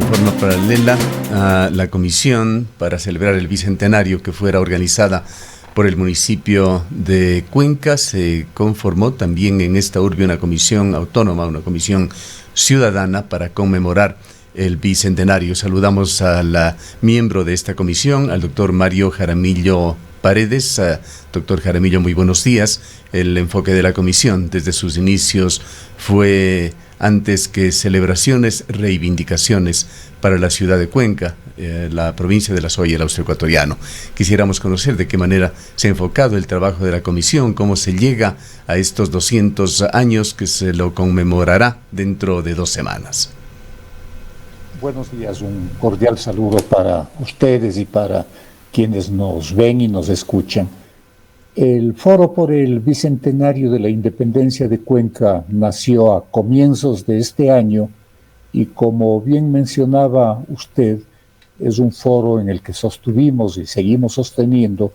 forma paralela a la comisión para celebrar el bicentenario que fuera organizada por el municipio de Cuenca, se conformó también en esta urbe una comisión autónoma, una comisión ciudadana para conmemorar el bicentenario. Saludamos a la miembro de esta comisión, al doctor Mario Jaramillo Paredes. Doctor Jaramillo, muy buenos días. El enfoque de la comisión desde sus inicios fue, antes que celebraciones, reivindicaciones para la ciudad de Cuenca, la provincia de La Soya, el austroecuatoriano. Quisiéramos conocer de qué manera se ha enfocado el trabajo de la comisión, cómo se llega a estos 200 años que se lo conmemorará dentro de 2 semanas. Buenos días, un cordial saludo para ustedes y para quienes nos ven y nos escuchan. El Foro por el Bicentenario de la Independencia de Cuenca nació a comienzos de este año y, como bien mencionaba usted, es un foro en el que sostuvimos y seguimos sosteniendo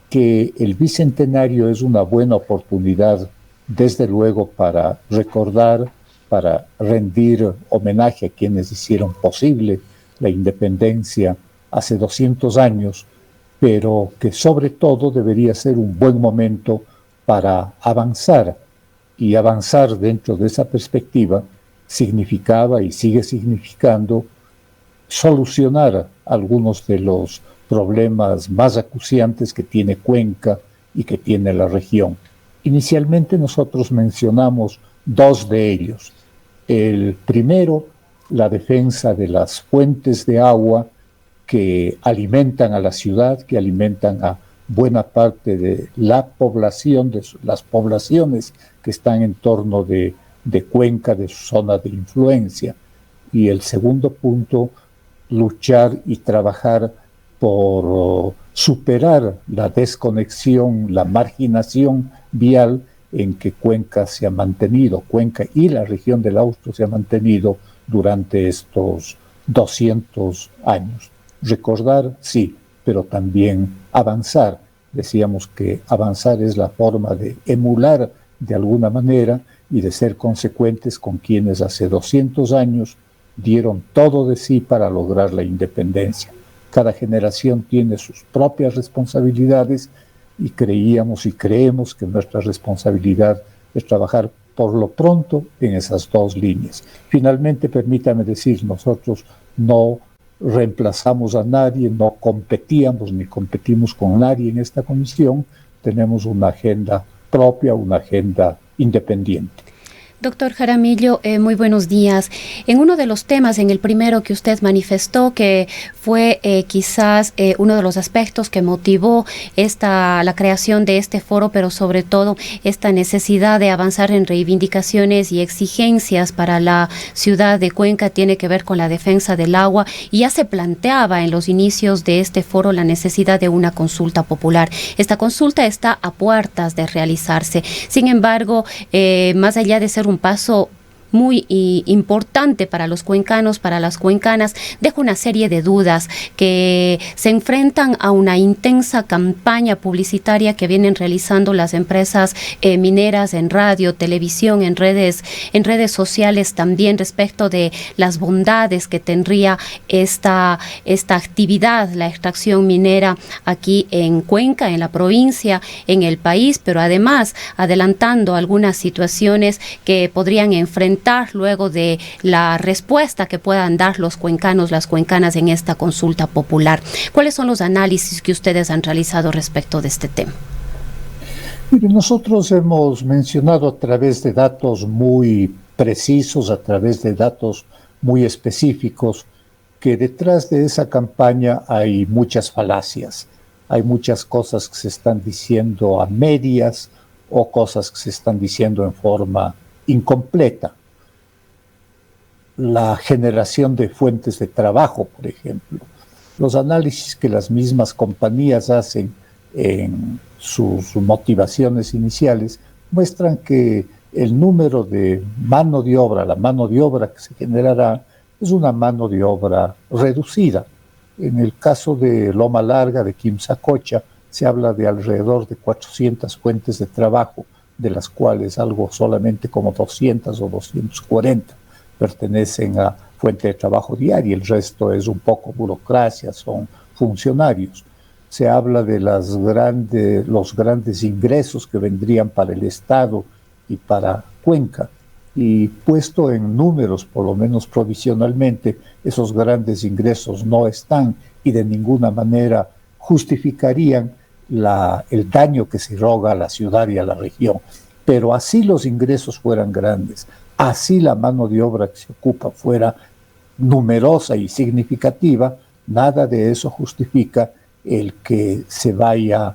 que el Bicentenario es una buena oportunidad, desde luego, para recordar, para rendir homenaje a quienes hicieron posible la independencia hace 200 años, pero que sobre todo debería ser un buen momento para avanzar, y avanzar dentro de esa perspectiva significaba y sigue significando solucionar algunos de los problemas más acuciantes que tiene Cuenca y que tiene la región. Inicialmente nosotros mencionamos 2 de ellos. El primero, la defensa de las fuentes de agua que alimentan a la ciudad, que alimentan a buena parte de la población, de las poblaciones que están en torno de Cuenca, de su zona de influencia. Y el segundo punto, luchar y trabajar por superar la desconexión, la marginación vial en que Cuenca se ha mantenido, Cuenca y la región del Austro se ha mantenido durante estos 200 años. Recordar, sí, pero también avanzar. Decíamos que avanzar es la forma de emular de alguna manera y de ser consecuentes con quienes hace 200 años dieron todo de sí para lograr la independencia. Cada generación tiene sus propias responsabilidades y creíamos y creemos que nuestra responsabilidad es trabajar por lo pronto en esas 2 líneas. Finalmente, permítame decir, nosotros no reemplazamos a nadie, no competíamos ni competimos con nadie en esta comisión, tenemos una agenda propia, una agenda independiente. Doctor Jaramillo, muy buenos días. En uno de los temas, en el primero que usted manifestó, que fue quizás uno de los aspectos que motivó la creación de este foro, pero sobre todo esta necesidad de avanzar en reivindicaciones y exigencias para la ciudad de Cuenca, tiene que ver con la defensa del agua, y ya se planteaba en los inicios de este foro la necesidad de una consulta popular. Esta consulta está a puertas de realizarse. Sin embargo, más allá de ser un paso muy importante para los cuencanos, para las cuencanas, deja una serie de dudas que se enfrentan a una intensa campaña publicitaria que vienen realizando las empresas mineras en radio, televisión, en redes sociales también, respecto de las bondades que tendría esta actividad, la extracción minera aquí en Cuenca, en la provincia, en el país, pero además adelantando algunas situaciones que podrían enfrentar luego de la respuesta que puedan dar los cuencanos, las cuencanas en esta consulta popular. ¿Cuáles son los análisis que ustedes han realizado respecto de este tema? Mire, nosotros hemos mencionado a través de datos muy precisos, a través de datos muy específicos, que detrás de esa campaña hay muchas falacias, hay muchas cosas que se están diciendo a medias o cosas que se están diciendo en forma incompleta. La generación de fuentes de trabajo, por ejemplo, los análisis que las mismas compañías hacen en sus motivaciones iniciales muestran que el número de mano de obra, la mano de obra que se generará, es una mano de obra reducida. En el caso de Loma Larga, de Quimsacocha, se habla de alrededor de 400 fuentes de trabajo, de las cuales algo solamente como 200 o 240 pertenecen a fuente de trabajo diaria, el resto es un poco burocracia, son funcionarios. Se habla de los grandes ingresos que vendrían para el Estado y para Cuenca, y puesto en números, por lo menos provisionalmente, esos grandes ingresos no están y de ninguna manera justificarían el daño que se roga a la ciudad y a la región. Pero así los ingresos fueran grandes, así la mano de obra que se ocupa fuera numerosa y significativa, nada de eso justifica el que se vaya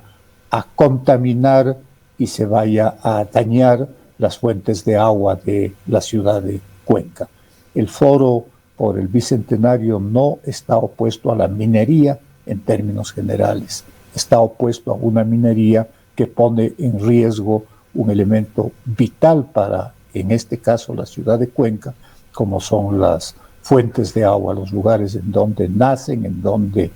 a contaminar y se vaya a dañar las fuentes de agua de la ciudad de Cuenca. El foro por el Bicentenario no está opuesto a la minería en términos generales, está opuesto a una minería que pone en riesgo un elemento vital para, en este caso, la ciudad de Cuenca, como son las fuentes de agua, los lugares en donde nacen, en donde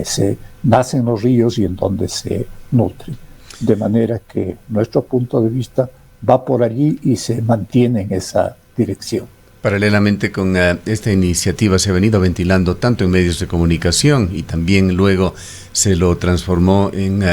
se nacen los ríos y en donde se nutren. De manera que nuestro punto de vista va por allí y se mantiene en esa dirección. Paralelamente con esta iniciativa se ha venido ventilando tanto en medios de comunicación y también luego se lo transformó en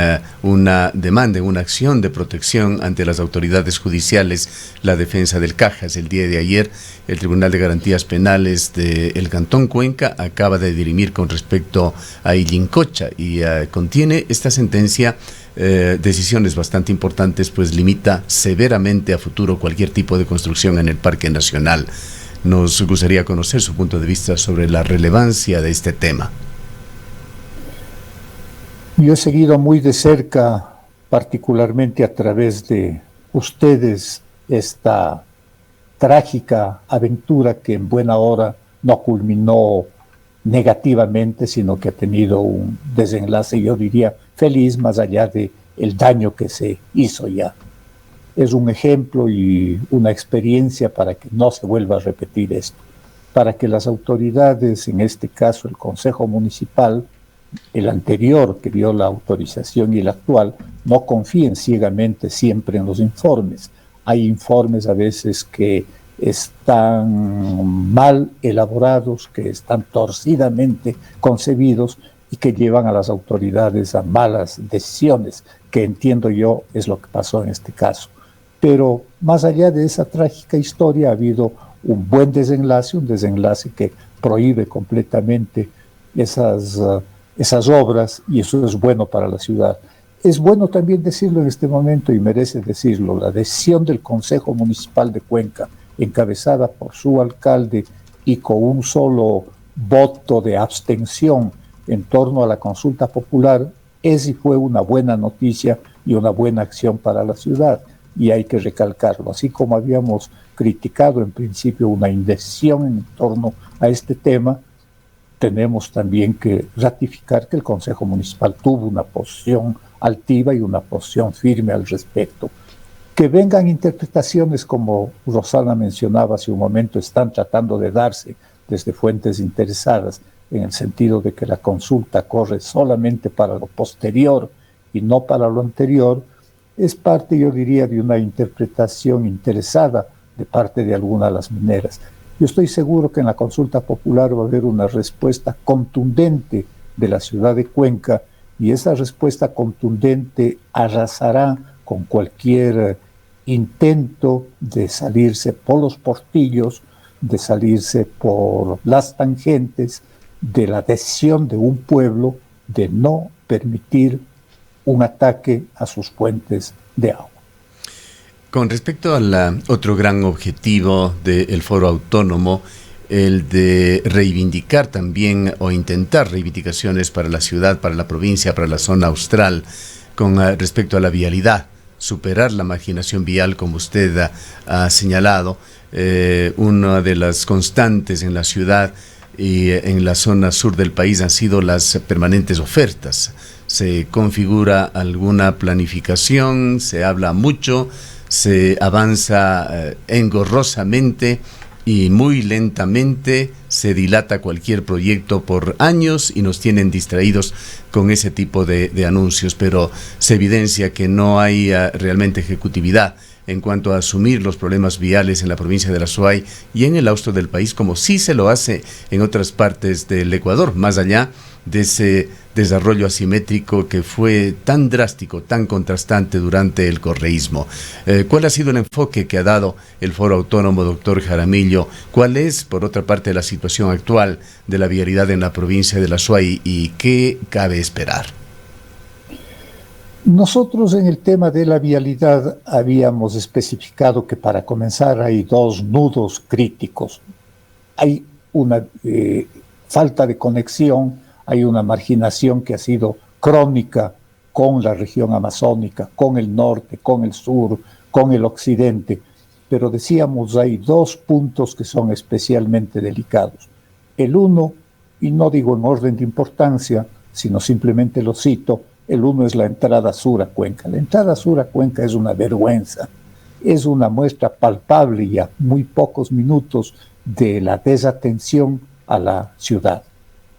una demanda, en una acción de protección ante las autoridades judiciales, la defensa del Cajas. El día de ayer, el Tribunal de Garantías Penales del Cantón Cuenca acaba de dirimir con respecto a Illincocha y contiene esta sentencia decisiones bastante importantes, pues limita severamente a futuro cualquier tipo de construcción en el Parque Nacional. Nos gustaría conocer su punto de vista sobre la relevancia de este tema. Yo he seguido muy de cerca, particularmente a través de ustedes, esta trágica aventura que en buena hora no culminó negativamente, sino que ha tenido un desenlace, yo diría, feliz, más allá de el daño que se hizo ya. Es un ejemplo y una experiencia para que no se vuelva a repetir esto, para que las autoridades, en este caso el Consejo Municipal, el anterior que dio la autorización y el actual, no confíen ciegamente siempre en los informes. Hay informes a veces que están mal elaborados, que están torcidamente concebidos y que llevan a las autoridades a malas decisiones, que entiendo yo es lo que pasó en este caso. Pero más allá de esa trágica historia ha habido un buen desenlace, un desenlace que prohíbe completamente esas obras, y eso es bueno para la ciudad. Es bueno también decirlo en este momento y merece decirlo, la decisión del Consejo Municipal de Cuenca, encabezada por su alcalde y con un solo voto de abstención en torno a la consulta popular, es y fue una buena noticia y una buena acción para la ciudad, y hay que recalcarlo. Así como habíamos criticado en principio una indecisión en torno a este tema, tenemos también que ratificar que el Consejo Municipal tuvo una posición altiva y una posición firme al respecto. Que vengan interpretaciones, como Rosana mencionaba hace un momento, están tratando de darse desde fuentes interesadas, en el sentido de que la consulta corre solamente para lo posterior y no para lo anterior, es parte, yo diría, de una interpretación interesada de parte de algunas de las mineras. Yo estoy seguro que en la consulta popular va a haber una respuesta contundente de la ciudad de Cuenca, y esa respuesta contundente arrasará con cualquier intento de salirse por los portillos, de salirse por las tangentes de la decisión de un pueblo de no permitir un ataque a sus fuentes de agua. Con respecto al otro gran objetivo del Foro Autónomo, el de reivindicar también o intentar reivindicaciones para la ciudad, para la provincia, para la zona austral, con respecto a la vialidad, superar la marginación vial, como usted ha señalado, una de las constantes en la ciudad y en la zona sur del país han sido las permanentes ofertas. Se configura alguna planificación, se habla mucho, se avanza engorrosamente y muy lentamente, se dilata cualquier proyecto por años y nos tienen distraídos con ese tipo de anuncios, pero se evidencia que no hay realmente ejecutividad en cuanto a asumir los problemas viales en la provincia de la Azuay y en el austro del país, como sí se lo hace en otras partes del Ecuador, más allá de ese desarrollo asimétrico que fue tan drástico, tan contrastante durante el correísmo. ¿Cuál ha sido el enfoque que ha dado el Foro Autónomo, doctor Jaramillo? ¿Cuál es, por otra parte, la situación actual de la vialidad en la provincia de la Azuay y qué cabe esperar? Nosotros en el tema de la vialidad habíamos especificado que para comenzar hay dos nudos críticos. Hay una falta de conexión, hay una marginación que ha sido crónica con la región amazónica, con el norte, con el sur, con el occidente. Pero decíamos, hay dos puntos que son especialmente delicados. El uno, y no digo en orden de importancia, sino simplemente lo cito, el uno es la entrada sur a Cuenca. La entrada sur a Cuenca es una vergüenza, es una muestra palpable y a muy pocos minutos de la desatención a la ciudad.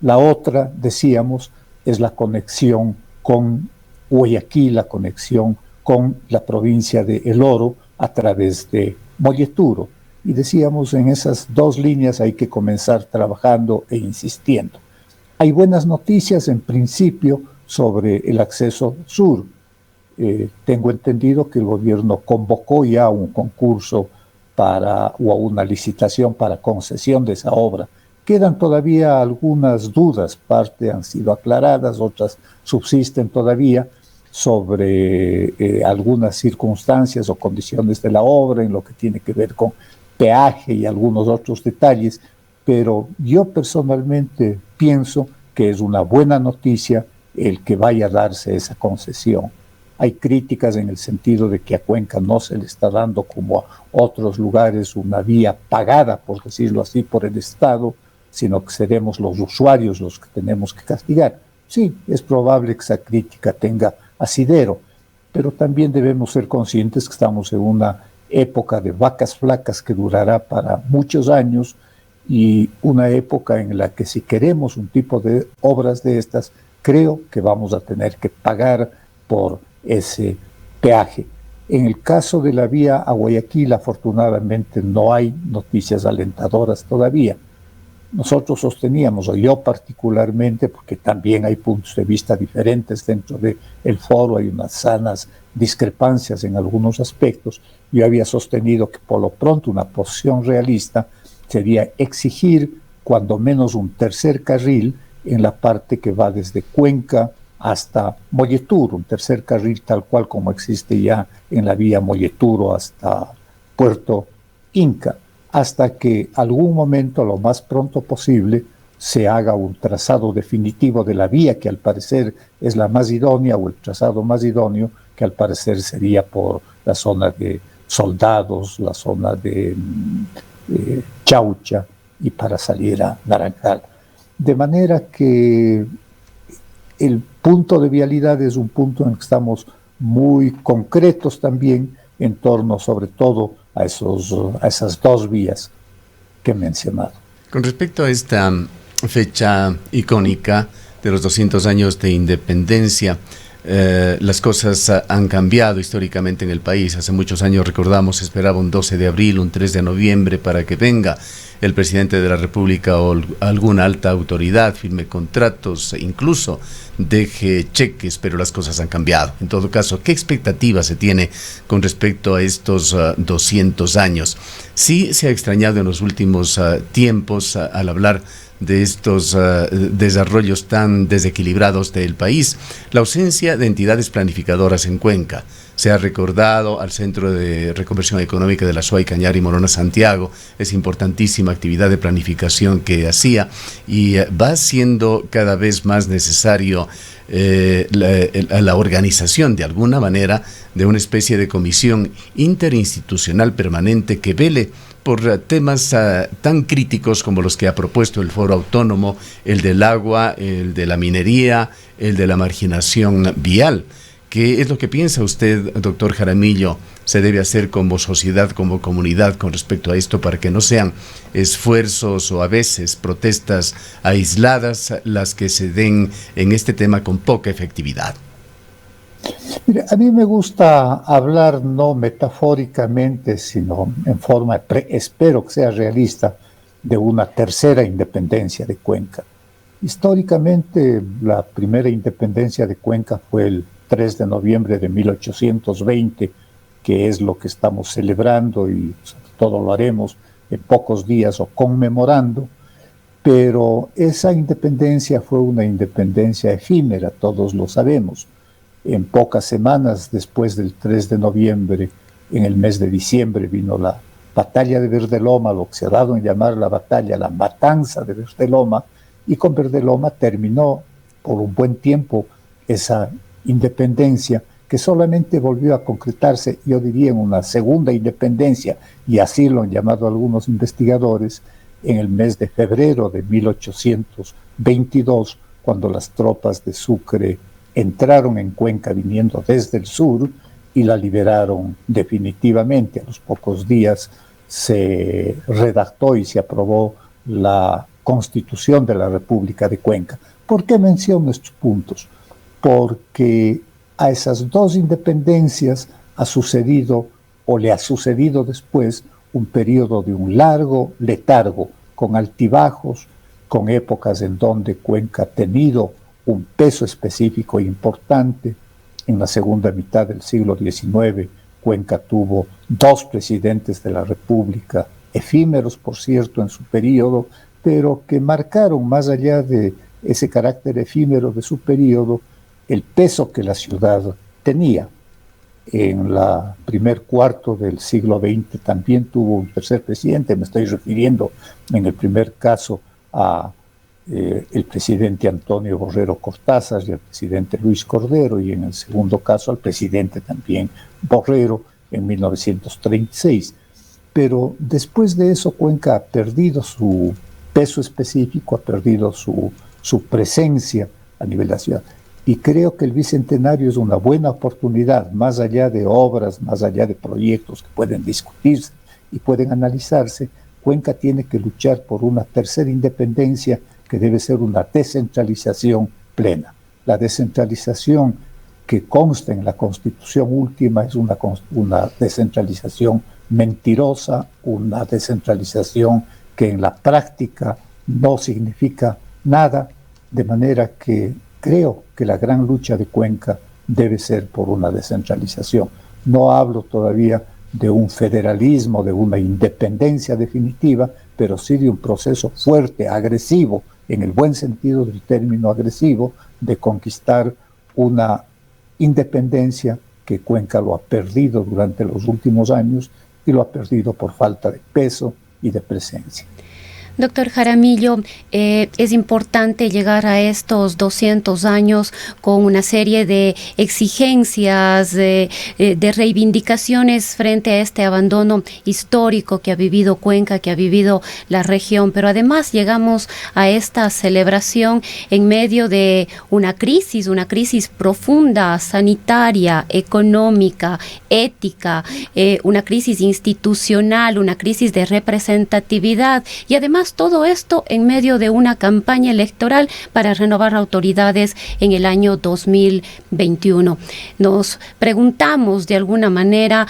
La otra, decíamos, es la conexión con Guayaquil, la conexión con la provincia de El Oro a través de Molleturo. Y decíamos, en esas dos líneas hay que comenzar trabajando e insistiendo. Hay buenas noticias en principio sobre el acceso sur. Tengo entendido que el gobierno convocó ya un concurso o una licitación para concesión de esa obra. Quedan todavía algunas dudas, parte han sido aclaradas, otras subsisten todavía sobre algunas circunstancias o condiciones de la obra en lo que tiene que ver con peaje y algunos otros detalles, pero yo personalmente pienso que es una buena noticia el que vaya a darse esa concesión. Hay críticas en el sentido de que a Cuenca no se le está dando como a otros lugares una vía pagada, por decirlo así, por el Estado, sino que seremos los usuarios los que tenemos que castigar. Sí, es probable que esa crítica tenga asidero, pero también debemos ser conscientes que estamos en una época de vacas flacas que durará para muchos años y una época en la que si queremos un tipo de obras de estas, creo que vamos a tener que pagar por ese peaje. En el caso de la vía a Guayaquil, afortunadamente no hay noticias alentadoras todavía. Nosotros sosteníamos, o yo particularmente, porque también hay puntos de vista diferentes dentro del foro, hay unas sanas discrepancias en algunos aspectos, yo había sostenido que por lo pronto una posición realista sería exigir cuando menos un tercer carril en la parte que va desde Cuenca hasta Molleturo, un tercer carril tal cual como existe ya en la vía Molleturo hasta Puerto Inca, hasta que algún momento, lo más pronto posible, se haga un trazado definitivo de la vía que al parecer es la más idónea, o el trazado más idóneo, que al parecer sería por la zona de Soldados, la zona de Chaucha y para salir a Naranjal. De manera que el punto de vialidad es un punto en el que estamos muy concretos también en torno sobre todo a esas dos vías que he mencionado. Con respecto a esta fecha icónica de los 200 años de independencia, las cosas han cambiado históricamente en el país. Hace muchos años, recordamos, se esperaba un 12 de abril, un 3 de noviembre para que venga el presidente de la República o alguna alta autoridad, firme contratos, incluso deje cheques, pero las cosas han cambiado. En todo caso, ¿qué expectativa se tiene con respecto a estos 200 años? Sí se ha extrañado en los últimos tiempos al hablar de estos desarrollos tan desequilibrados del país, la ausencia de entidades planificadoras en Cuenca. Se ha recordado al Centro de Reconversión Económica de la Azuay, Cañar y Morona Santiago, es importantísima actividad de planificación que hacía y va siendo cada vez más necesario la organización de alguna manera de una especie de comisión interinstitucional permanente que vele por temas tan críticos como los que ha propuesto el Foro Autónomo, el del agua, el de la minería, el de la marginación vial. ¿Qué es lo que piensa usted, doctor Jaramillo, se debe hacer como sociedad, como comunidad con respecto a esto para que no sean esfuerzos o a veces protestas aisladas las que se den en este tema con poca efectividad? Mire, a mí me gusta hablar no metafóricamente, sino en forma, espero que sea realista, de una tercera independencia de Cuenca. Históricamente, la primera independencia de Cuenca fue el 3 de noviembre de 1820, que es lo que estamos celebrando y sobre todo lo haremos en pocos días o conmemorando, pero esa independencia fue una independencia efímera, todos lo sabemos. En pocas semanas después del 3 de noviembre, en el mes de diciembre, vino la batalla de Verdeloma, lo que se ha dado en llamar la batalla, la matanza de Verdeloma, y con Verdeloma terminó por un buen tiempo esa independencia que solamente volvió a concretarse, yo diría, en una segunda independencia, y así lo han llamado algunos investigadores, en el mes de febrero de 1822, cuando las tropas de Sucre entraron en Cuenca viniendo desde el sur y la liberaron definitivamente. A los pocos días se redactó y se aprobó la Constitución de la República de Cuenca. ¿Por qué menciono estos puntos? Porque a esas dos independencias ha sucedido o le ha sucedido después un periodo de un largo letargo, con altibajos, con épocas en donde Cuenca ha tenido un peso específico e importante. En la segunda mitad del siglo XIX, Cuenca tuvo dos presidentes de la República, efímeros, por cierto, en su periodo, pero que marcaron, más allá de ese carácter efímero de su periodo, el peso que la ciudad tenía. En la primer cuarto del siglo XX también tuvo un tercer presidente, me estoy refiriendo en el primer caso a el presidente Antonio Borrero Cortázar y al presidente Luis Cordero, y en el segundo caso al presidente también Borrero en 1936. Pero después de eso Cuenca ha perdido su peso específico, ha perdido su presencia a nivel de la ciudad. Y creo que el Bicentenario es una buena oportunidad, más allá de obras, más allá de proyectos que pueden discutirse y pueden analizarse. Cuenca tiene que luchar por una tercera independencia que debe ser una descentralización plena. La descentralización que consta en la Constitución última es una descentralización mentirosa, una descentralización que en la práctica no significa nada, de manera que creo que la gran lucha de Cuenca debe ser por una descentralización. No hablo todavía de un federalismo, de una independencia definitiva, pero sí de un proceso fuerte, agresivo, en el buen sentido del término agresivo, de conquistar una independencia que Cuenca lo ha perdido durante los últimos años y lo ha perdido por falta de peso y de presencia. Doctor Jaramillo, es importante llegar a estos 200 años con una serie de exigencias, de reivindicaciones frente a este abandono histórico que ha vivido Cuenca, que ha vivido la región, pero además llegamos a esta celebración en medio de una crisis profunda, sanitaria, económica, ética, una crisis institucional, una crisis de representatividad, y además todo esto en medio de una campaña electoral para renovar autoridades en el año 2021. Nos preguntamos de alguna manera,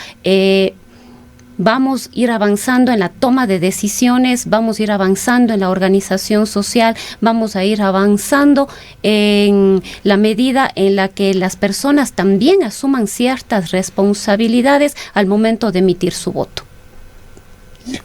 vamos a ir avanzando en la toma de decisiones, vamos a ir avanzando en la organización social, vamos a ir avanzando en la medida en la que las personas también asuman ciertas responsabilidades al momento de emitir su voto.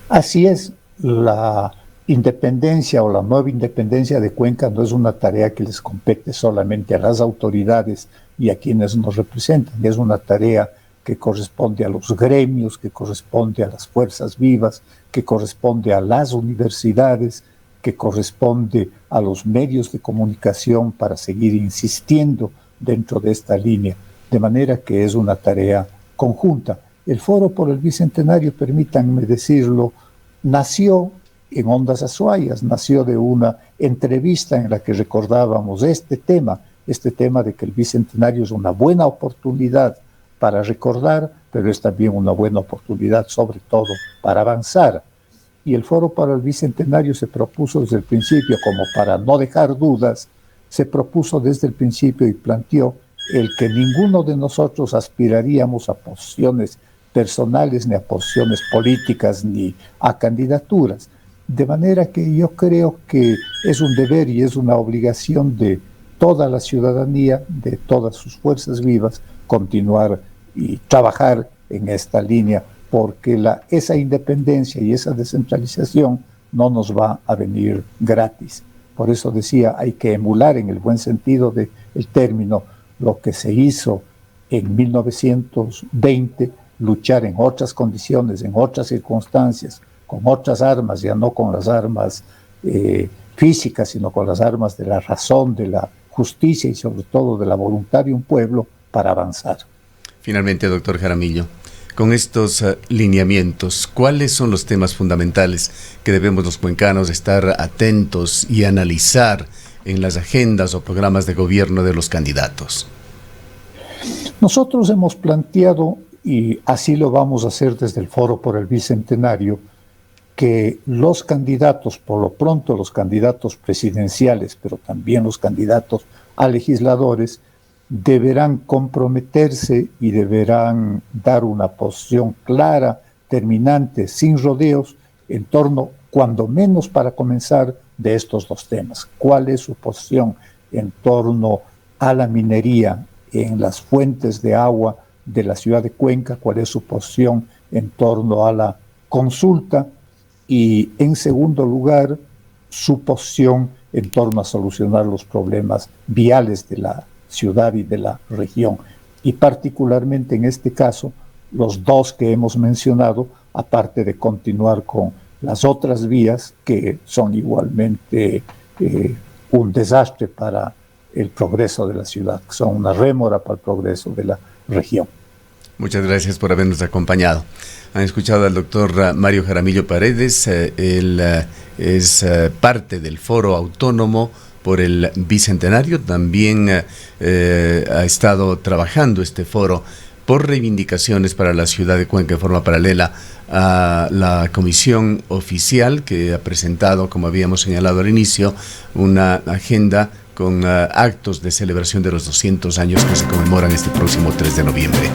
Así es, la independencia o la nueva independencia de Cuenca no es una tarea que les compete solamente a las autoridades y a quienes nos representan, es una tarea que corresponde a los gremios, que corresponde a las fuerzas vivas, que corresponde a las universidades, que corresponde a los medios de comunicación para seguir insistiendo dentro de esta línea, de manera que es una tarea conjunta. El Foro por el Bicentenario, permítanme decirlo, nació en Ondas Azuayas, nació de una entrevista en la que recordábamos este tema de que el Bicentenario es una buena oportunidad para recordar, pero es también una buena oportunidad sobre todo para avanzar. Y el Foro para el Bicentenario se propuso desde el principio, como para no dejar dudas, se propuso desde el principio y planteó el que ninguno de nosotros aspiraríamos a posiciones personales, ni a posiciones políticas, ni a candidaturas. De manera que yo creo que es un deber y es una obligación de toda la ciudadanía, de todas sus fuerzas vivas, continuar y trabajar en esta línea, porque esa independencia y esa descentralización no nos va a venir gratis. Por eso decía, hay que emular en el buen sentido del término lo que se hizo en 1920, luchar en otras condiciones, en otras circunstancias, con otras armas, ya no con las armas físicas, sino con las armas de la razón, de la justicia y sobre todo de la voluntad de un pueblo para avanzar. Finalmente, doctor Jaramillo, con estos lineamientos, ¿cuáles son los temas fundamentales que debemos los cuencanos estar atentos y analizar en las agendas o programas de gobierno de los candidatos? Nosotros hemos planteado, y así lo vamos a hacer desde el Foro por el Bicentenario, que los candidatos, por lo pronto los candidatos presidenciales, pero también los candidatos a legisladores, deberán comprometerse y deberán dar una posición clara, terminante, sin rodeos, en torno, cuando menos para comenzar, de estos dos temas. ¿Cuál es su posición en torno a la minería en las fuentes de agua de la ciudad de Cuenca? ¿Cuál es su posición en torno a la consulta? Y en segundo lugar, su posición en torno a solucionar los problemas viales de la ciudad y de la región. Y particularmente en este caso, los dos que hemos mencionado, aparte de continuar con las otras vías que son igualmente un desastre para el progreso de la ciudad, que son una rémora para el progreso de la región. Muchas gracias por habernos acompañado. Han escuchado al doctor Mario Jaramillo Paredes. Él es parte del Foro Autónomo por el Bicentenario. También ha estado trabajando este foro por reivindicaciones para la ciudad de Cuenca de forma paralela a la comisión oficial que ha presentado, como habíamos señalado al inicio, una agenda con actos de celebración de los 200 años que se conmemoran este próximo 3 de noviembre.